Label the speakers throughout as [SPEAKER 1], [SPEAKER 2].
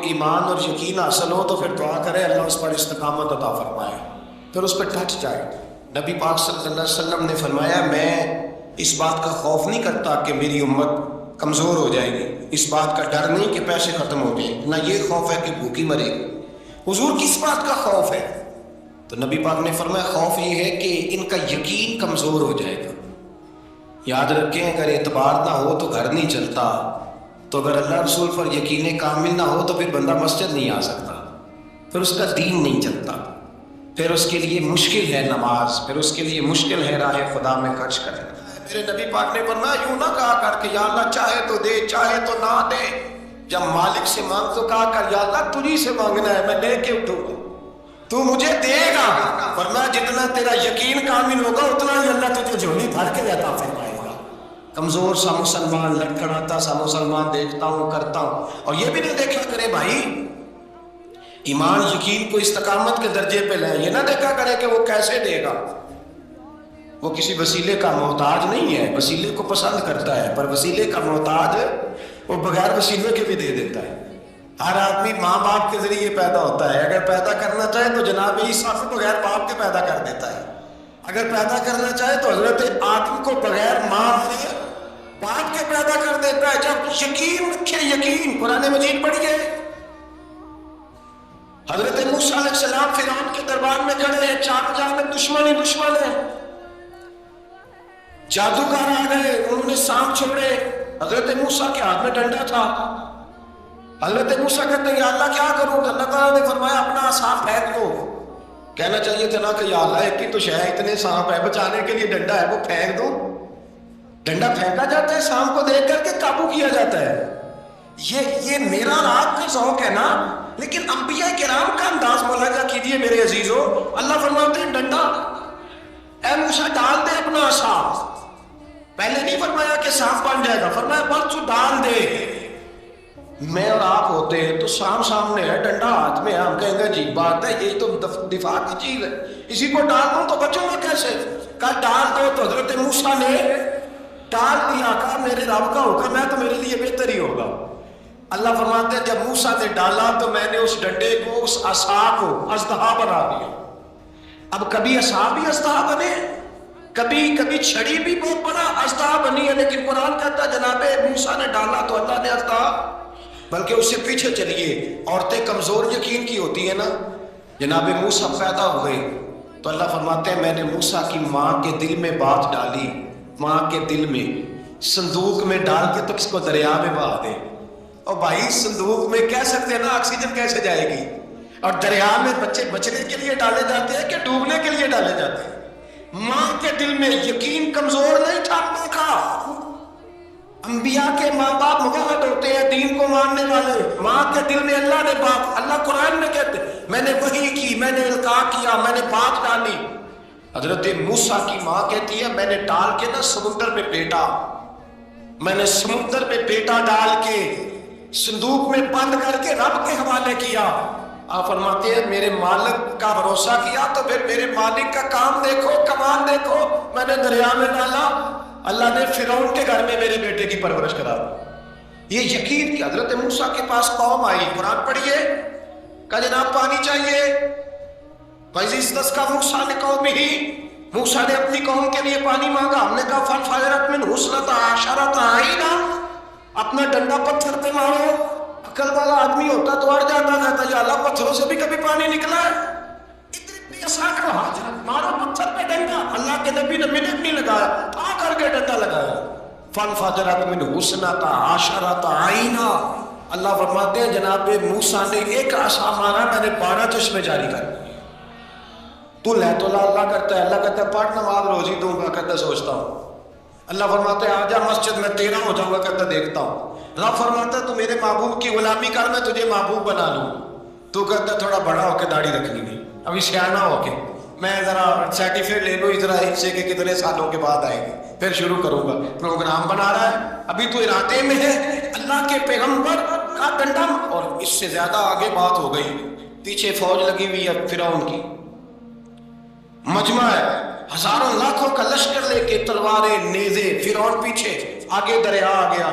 [SPEAKER 1] ایمان اور یقین حاصل ہو تو پھر دعا کرے اللہ اس پر استقامت عطا فرمائے، پھر اس پہ ڈٹ جائے۔ نبی پاک صلی اللہ علیہ وسلم نے فرمایا میں اس بات کا خوف نہیں کرتا کہ میری امت کمزور ہو جائے گی، اس بات کا ڈر نہیں کہ پیسے ختم ہو جائیں، نہ یہ خوف ہے کہ بھوکی مرے گی۔ حضور کس بات کا خوف ہے؟ تو نبی پاک نے فرمایا خوف یہ ہے کہ ان کا یقین کمزور ہو جائے گا۔ یاد رکھیں اگر اعتبار نہ ہو تو گھر نہیں چلتا، تو اگر اللہ رسول پر یقین کامل نہ ہو تو پھر بندہ مسجد نہیں آ سکتا، پھر اس کا دین نہیں چلتا، پھر اس کے لیے مشکل ہے نماز، پھر اس کے لیے مشکل ہے راہ خدا میں خرچ کرنا۔ میرے نبی پاک نے فرمایا یوں نہ کہا کر کہ یا اللہ چاہے تو دے چاہے تو نہ دے، جب مالک سے مانگ تو کہا کر یا اللہ تجھی سے مانگنا ہے، میں لے کے اٹھوں گا، تو مجھے دے گا۔ فرمایا جتنا تیرا یقین کامل ہوگا اتنا ہی اللہ تجھے جھولی بھر کے عطا فرمائے گا۔ کمزور سا مسلمان، لڑکھڑاتا سا مسلمان دیکھتا ہوں کرتا ہوں، اور یہ بھی نہیں دیکھا کرے بھائی ایمان یقین کو استقامت کے درجے پہ لیں، یہ نہ دیکھا کرے کہ وہ کیسے دے گا، وہ کسی وسیلے کا محتاج نہیں ہے، وسیلے کو پسند کرتا ہے، پر وسیلے کا محتاج وہ بغیر وسیلے کے بھی دے دیتا ہے۔ ہر آدمی ماں باپ کے ذریعے پیدا ہوتا ہے، اگر پیدا کرنا چاہے تو جناب عیسیٰ کو بغیر باپ کے پیدا کر دیتا ہے، اگر پیدا کرنا چاہے تو حضرت آدم کو بغیر ماں سے باپ کے پیدا کر دیتا ہے۔ جب یقین رکھے، یقین قرآن مجید پڑھیے، حضرت موسیٰ علیہ السلام فرعون کے دربار میں کھڑے ہیں، چار جانب دشمن ہی دشمن ہیں، جادوگر آ گئے، انہوں نے سانپ چھوڑے، حضرت موسیٰ کے ہاتھ میں ڈنڈا تھا۔ حضرت موسیٰ کہتے ہیں یا اللہ کیا کروں؟ اللہ تعالیٰ نے فرمایا اپنا سانپ پھینک دو۔ کہنا چاہیے تھا نا کہ یا اللہ ایک ہی تو شے ہے، اتنے سانپ ہے، بچانے کے لیے ڈنڈا ہے وہ پھینک دو۔ ڈنڈا پھینکا جاتا ہے، سانپ کو دیکھ کر کے قابو کیا جاتا ہے۔ یہ میرا اور آپ کا ذوق ہے نا، لیکن انبیاء کرام کا انداز ملاحظہ کیجیے میرے عزیزو۔ اللہ فرماتے ہیں ڈنڈا، اے موسیٰ ڈال دے اپنا عصا۔ پہلے نہیں فرمایا کہ سانپ بن جائے گا، فرمایا بس تو ڈال دے۔ میں اور آپ ہوتے ہیں تو سانپ سامنے ہے، ڈنڈا ہاتھ میں ہے، ہم کہیں گے عجیب بات ہے، یہی تو دفاع کی چیز ہے، اسی کو ڈال دوں تو بچوں گا کیسے؟ کہا ڈال دو، تو حضرت موسیٰ نے ڈال دیا، کہا میرے رب کا حکم ہے تو میرے لیے بہتر ہی ہوگا۔ اللہ فرماتے ہیں جب موسیٰ نے ڈالا تو میں نے اس ڈنڈے کو، اس عصا کو اژدہا بنا دیا۔ اب کبھی عصا بھی اژدہا بنے، کبھی چھڑی بھی بہت بڑا اژدہا بنی ہے، لیکن قرآن کہتا ہے جناب موسیٰ نے ڈالا تو اللہ نے اژدہا، بلکہ اس سے پیچھے چلیے، عورتیں کمزور یقین کی ہوتی ہیں نا، جناب موسیٰ پیدا ہوئے تو اللہ فرماتے ہیں میں نے موسیٰ کی ماں کے دل میں بات ڈالی، ماں کے دل میں، صندوق میں ڈال کے تو کس کو دریا میں بہا دے۔ اور بھائی صندوق میں کہہ سکتے ہیں نا آکسیجن کیسے جائے گی، اور دریا میں بچے بچنے کے لیے ڈالے جاتے ہیں کہ ڈوبنے کے لیے ڈالے جاتے ہیں۔ ماں کے دل میں یقین کمزور نہیں تھا ماں کا۔ انبیاء کے ماں باپ موحد ہوتے ہیں، دین کو ماننے والے، ماں کے دل میں اللہ نے بات، اللہ قرآن میں کہتے میں نے وحی کی، میں نے القاء کیا، میں نے بات ڈالی۔ حضرت موسیٰ کی ماں کہتی ہے میں نے ڈال کے نا سمندر پہ پیٹا، میں نے سمندر پہ پیٹا ڈال کے صندوق میں بند کر کے رب کے حوالے کیا۔ آپ فرماتے ہیں میرے مالک کا بھروسہ کیا تو پھر میرے مالک کا کام دیکھو، کمال دیکھو، میں نے دریا میں ڈالا، اللہ نے فرعون کے گھر میں میرے بیٹے کی پرورش کرا۔ یہ یقین کہ حضرت موسیٰ کے پاس قوم آئی، قرآن پڑھیے، کہا جناب پانی چاہیے، وَإِذِ اسْتَسْقَىٰ مُوسَىٰ لِقَوْمِهِ، موسیٰ نے اپنی قوم کے لیے پانی مانگا، ہم نے کہا فَانْفَجَرَتْ مِنْهُ اثْنَتَا عَشَرَةَ عَيْنًا، اپنا ڈنڈا پتھر پہ مارو۔ عقل والا آدمی ہوتا تو اڑ جاتا، کہتا یا اللہ پتھروں سے بھی کبھی پانی نکلا ہے، اتنی عصا کا ہاتھ مارو پتھر پہ ڈنڈا۔ اللہ کے نبی نے منٹ نہیں لگایا، آ کر کے ڈنڈا لگایا، فَانْفَجَرَتْ مِنْهُ اثْنَتَا عَشَرَةَ عَيْنًا۔ اللہ فرماتے ہیں جناب موسیٰ نے ایک عصا مارا، میں نے 12 چشمے جاری کر دیے۔ تو لے تو اللہ کرتا ہے، اللہ کہتا ہے پڑھ نماز روزی دوں گا، کہتا ہے سوچتا ہوں۔ اللہ فرماتا ہے آجا مسجد میں 13 ہو جاؤں گا، کہتا دیکھتا ہوں۔ رب فرماتا ہے تو میرے محبوب کی غلامی کر، میں تجھے محبوب بنا لوں۔ تو کہتا ہے تھوڑا بڑا ہو کے داڑھی رکھنی نہیں، ابھی سیانا ہو کے میں ذرا سرٹیفکیٹ لے لوں، ذرا حصے کے کتنے سالوں کے بعد آئے گی، پھر شروع کروں گا۔ پروگرام بنا رہا ہے، ابھی تو ارادے میں ہے۔ اللہ کے پیغمبر کا ڈنڈا، اور اس سے زیادہ آگے بات ہو گئی، پیچھے فوج لگی ہوئی ہے فرعون کی، مجمع ہے، ہزاروں لاکھوں کا لشکر لے کے، تلواریں نیزے، فرعون پیچھے، آگے دریا آ گیا۔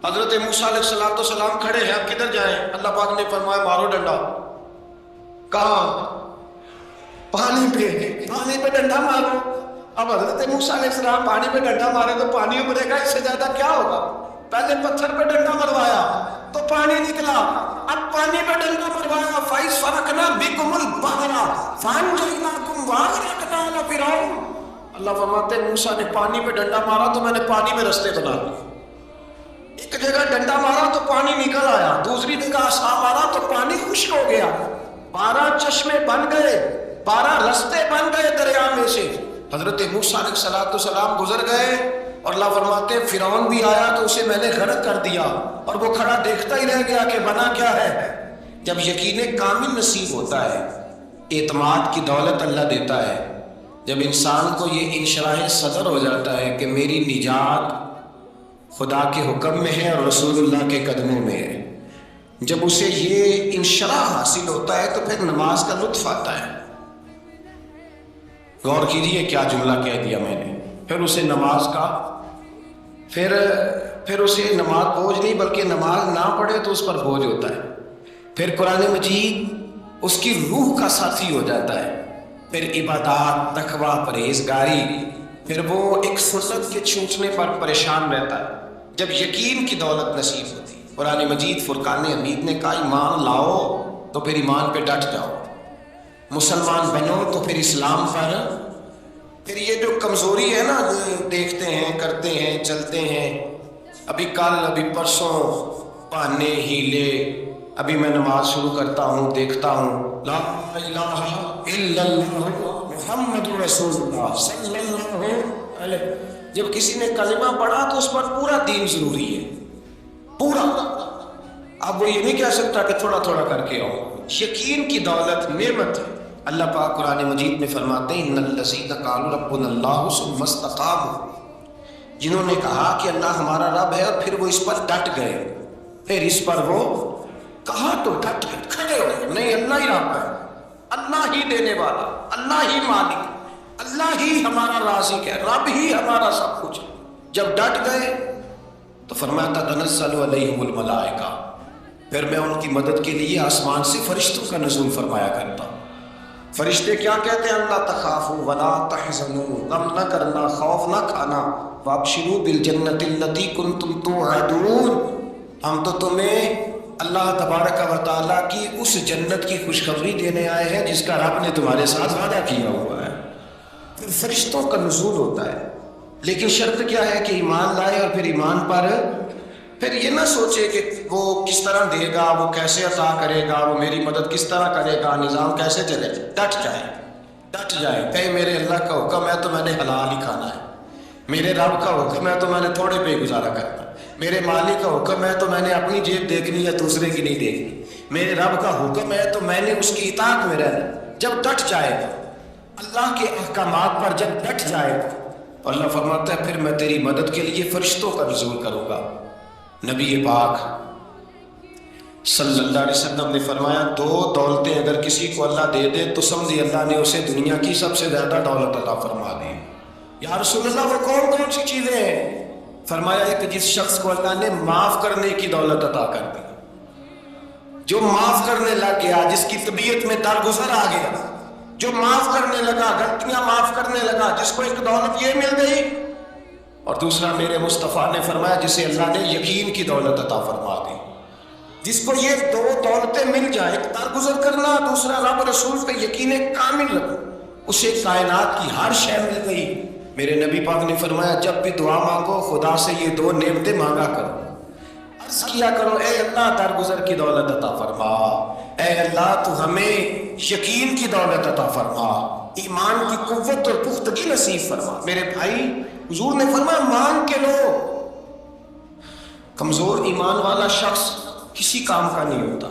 [SPEAKER 1] حضرت موسیٰ علیہ السلام کھڑے ہیں، اب کدھر جائیں؟ اللہ پاک نے فرمایا مارو ڈنڈا۔ کہاں؟ پانی پہ ڈنڈا مارو۔ اب حضرت موسیٰ علیہ السلام پانی پہ ڈنڈا مارے تو پانی ابھرے گا، اس سے زیادہ کیا ہوگا؟ پہلے پتھر پہ ڈنڈا مروایا تو پانی نکلا، اب پانی پہ ڈنڈا مروایا، فَإِذْ فَرَقْنَا بِكُمُ الْبَحْرَ فَأَنْجَيْنَاكُمْ وَأَغْرَقْنَا آلَ فِرْعَوْنَ۔ اللہ فرماتے ہیں موسیٰ نے پانی پہ ڈنڈا مارا تو میں نے پانی میں رستے بنا دیے۔ ایک جگہ ڈنڈا مارا تو پانی نکل آیا، دوسری جگہ عصا مارا تو پانی خشک ہو گیا، 12 چشمے بن گئے، 12 رستے بن گئے دریا میں سے۔ حضرت موسیٰ علیہ السلام گزر گئے اور اللہ فرماتے ہیں فرعون بھی آیا تو اسے میں نے غرق کر دیا، اور وہ کھڑا دیکھتا ہی رہ گیا کہ بنا کیا ہے۔ جب یقین کامل نصیب ہوتا ہے، اعتماد کی دولت اللہ دیتا ہے، جب انسان کو یہ انشراح صدر ہو جاتا ہے کہ میری نجات خدا کے حکم میں ہے اور رسول اللہ کے قدموں میں ہے، جب اسے یہ انشراح حاصل ہوتا ہے تو پھر نماز کا لطف آتا ہے۔ غور کیجیے کیا جملہ کہہ دیا میں نے، پھر اسے نماز کا پھر اسے نماز بوجھ نہیں بلکہ نماز نہ پڑھے تو اس پر بوجھ ہوتا ہے، پھر قرآن مجید اس کی روح کا ساتھی ہو جاتا ہے، پھر عبادات، تقویٰ، پرہیزگاری، پھر وہ ایک سنت کے چھوٹنے پر پریشان رہتا ہے۔ جب یقین کی دولت نصیب ہوتی، قرآن مجید فرقان حمید نے کہا ایمان لاؤ تو پھر ایمان پہ ڈٹ جاؤ، مسلمان بنو تو پھر اسلام پر۔ پھر یہ جو کمزوری ہے نا، دیکھتے ہیں، کرتے ہیں، چلتے ہیں، ابھی کل ابھی پرسوں بہانے ہیلے، ابھی میں نماز شروع کرتا ہوں دیکھتا ہوں لا الہ الا اللہ محمد رسول اللہ صلی اللہ علیہ، جب کسی نے کلمہ پڑھا تو اس پر پورا دین ضروری ہے، پورا۔ اب وہ یہ نہیں کہہ سکتا کہ تھوڑا تھوڑا کر کے آؤ۔ یقین کی دولت نعمت ہے۔ اللہ پاک قرآن مجید میں فرماتے ہیں ان الذین قالوا ربنا اللہ ثم استقاموا، جنہوں نے کہا کہ اللہ ہمارا رب ہے اور پھر وہ اس پر ڈٹ گئے، پھر اس پر وہ کہا تو ڈٹ گئے، کھڑے ہو، نہیں اللہ ہی رب ہے، اللہ ہی دینے والا، اللہ ہی مالک، اللہ ہی ہمارا رازق ہے، رب ہی ہمارا سب کچھ۔ جب ڈٹ گئے تو فرمایا تتنزل علیہم الملائکہ، پھر میں ان کی مدد کے لیے آسمان سے فرشتوں کا نزول فرمایا کرتا ہوں۔ فرشتے کیا کہتے ہیں؟ اللہ تخافوا ولا تحزنوا، غم نہ کرنا، خوف نہ کھانا، وابشروا بالجنۃ التي کنتم توعدون، ہم تو تمہیں اللہ تبارک و تعالیٰ کی اس جنت کی خوشخبری دینے آئے ہیں جس کا رب نے تمہارے ساتھ وعدہ کیا ہوا ہے۔ پھر فرشتوں کا نزول ہوتا ہے، لیکن شرط کیا ہے کہ ایمان لائے، اور پھر ایمان پر پھر یہ نہ سوچے کہ وہ کس طرح دے گا، وہ کیسے عطا کرے گا، وہ میری مدد کس طرح کرے گا، نظام کیسے چلے، ڈٹ جائے کہ میرے اللہ کا حکم ہے تو میں نے حلال ہی کھانا ہے، میرے رب کا حکم ہے تو میں نے تھوڑے پہ گزارا کرنا ہے، میرے مالک کا حکم ہے تو میں نے اپنی جیب دیکھنی ہے، دوسرے کی نہیں دیکھنی، میرے رب کا حکم ہے تو میں نے اس کی اطاعت میں رہنا۔ جب ڈٹ جائے گا اللہ کے احکامات پر، جب ڈٹ جائے گا تو اللہ فرماتا ہے پھر میں تیری مدد کے لیے فرشتوں کا نزول کروں گا۔ نبی پاک صلی اللہ علیہ وسلم نے فرمایا 2 دولتیں اگر کسی کو اللہ دے دے تو سمجھے اللہ نے اسے دنیا کی سب سے زیادہ دولت عطا فرما دی۔ یا رسول اللہ وہ کون کون سی چیزیں ہیں؟ فرمایا ایک جس شخص کو اللہ نے معاف کرنے کی دولت عطا کر دی، جو معاف کرنے لگ گیا، جس کی طبیعت میں درگزر آ گیا، جو معاف کرنے لگا، غلطیاں معاف کرنے لگا، جس کو ایک دولت یہ مل گئی، اور دوسرا میرے مصطفیٰ نے فرمایا جسے اللہ نے یقین کی دولت عطا فرما دی۔ جس کو یہ 2 دولتیں مل جائیں، ایک درگزر کرنا، دوسرا رب رسول پہ یقین کامل رکھنا، اسے کائنات کی ہر شے مل گئی۔ میرے نبی پاک نے فرمایا جب بھی دعا مانگو خدا سے یہ 2 نعمتیں مانگا کرو، عرض کیا کرو اے اللہ درگزر کی دولت عطا فرما، اے اللہ تو ہمیں یقین کی دولت عطا فرما، ایمان کی قوت اور پختگی نصیب فرما۔ میرے بھائی حضور نے فرمایا مانگ کے لو۔ کمزور ایمان والا شخص کسی کام کا نہیں ہوتا۔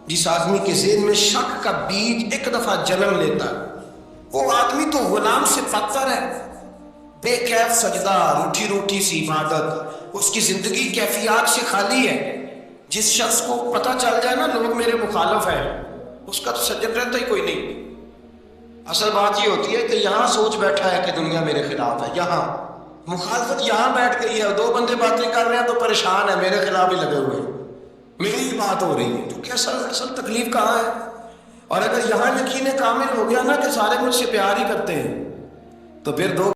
[SPEAKER 1] جس آدمی کے ذہن میں شک کا بیج ایک دفعہ جنم لیتا ہے وہ آدمی تو غلام سے بدتر ہے، بے کیف سجدہ، روٹھی روٹھی سی عبادت، اس کی زندگی کیفیات سے خالی ہے۔ جس شخص کو پتہ چل جائے نا لوگ میرے مخالف ہیں، اس کا تو سجد رہتا ہی کوئی نہیں۔ اصل بات یہ ہوتی ہے کہ یہاں سوچ بیٹھا ہے کہ دنیا میرے خلاف ہے، یہاں مخالفت یہاں بیٹھ گئی ہے، دو بندے باتیں کر رہے ہیں تو پریشان ہے، میرے خلاف ہی لگے ہوئے ہیں، میری ہی بات ہو رہی ہے، کیونکہ اصل تکلیف کہاں ہے؟ اور اگر یہاں یقین کامل ہو گیا نا کہ سارے مجھ سے پیار ہی کرتے ہیں، تو پھر دو